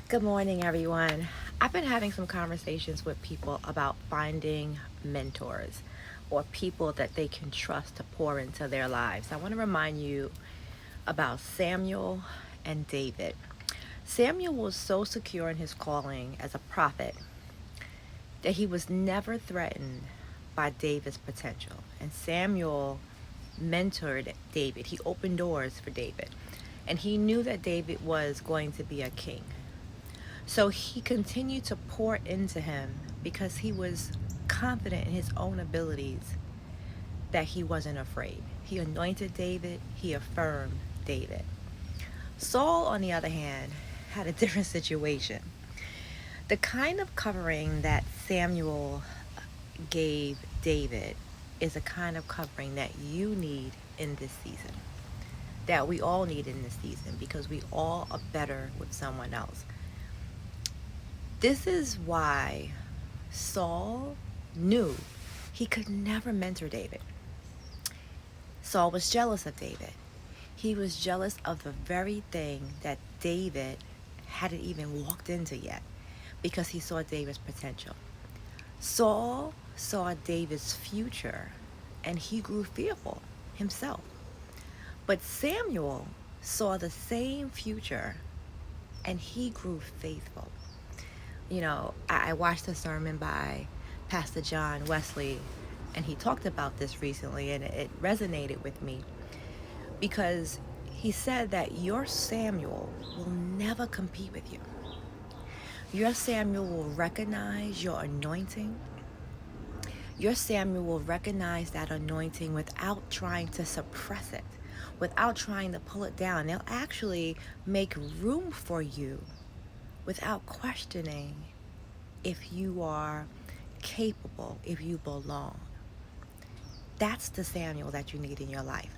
Good morning, everyone. I've been having some conversations with people about finding mentors or people that they can trust to pour into their lives. I want to remind you about Samuel and David. Samuel was so secure in his calling as a prophet that he was never threatened by David's potential. And Samuel mentored David, he opened doors for David. And he knew that David was going to be a king. So he continued to pour into him because he was confident in his own abilities, that he wasn't afraid. He anointed David, he affirmed David. Saul, on the other hand, had a different situation. The kind of covering that Samuel gave David is a kind of covering that you need in this season, that we all need in this season, because we all are better with someone else. This is why Saul knew he could never mentor David. Saul was jealous of David. He was jealous of the very thing that David hadn't even walked into yet, because he saw David's potential. Saul saw David's future and he grew fearful himself. But Samuel saw the same future and he grew faithful. I watched a sermon by Pastor John Wesley, and he talked about this recently, and it resonated with me because he said that your Samuel will never compete with you. Your Samuel will recognize your anointing. Your Samuel will recognize that anointing without trying to suppress it, without trying to pull it down. They'll actually make room for you without questioning if you are capable, if you belong. That's the Samuel that you need in your life.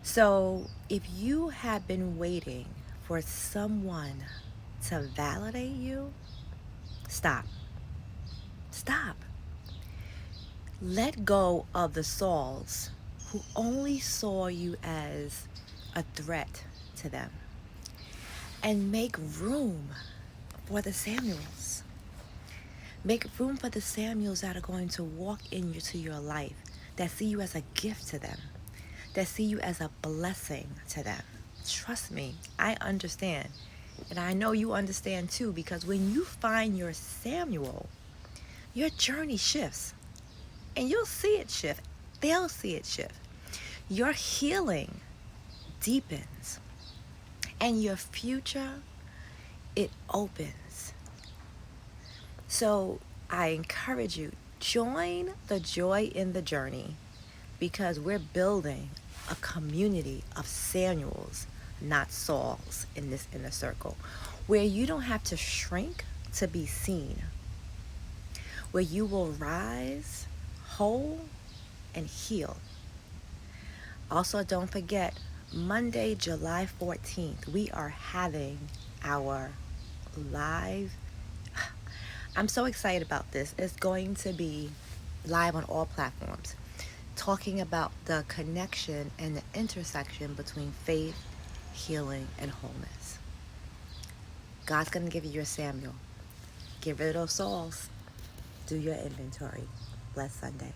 So if you have been waiting for someone to validate you, stop. Stop. Let go of the Sauls who only saw you as a threat to them, and make room for the Samuels. Make room for the Samuels that are going to walk into your life, that see you as a gift to them, that see you as a blessing to them. Trust me, I understand. And I know you understand too, because when you find your Samuel, your journey shifts. And you'll see it shift. They'll see it shift. Your healing deepens. And your future, it opens. So I encourage you, join the joy in the journey, because we're building a community of Samuels, not Sauls, in this inner circle, where you don't have to shrink to be seen, where you will rise whole and heal. Also, don't forget, Monday, July 14th, we are having our live. I'm so excited about this. It's going to be live on all platforms, talking about the connection and the intersection between faith, healing, and wholeness. God's going to give you your Samuel. Get rid of those Sauls. Do your inventory. Bless Sunday.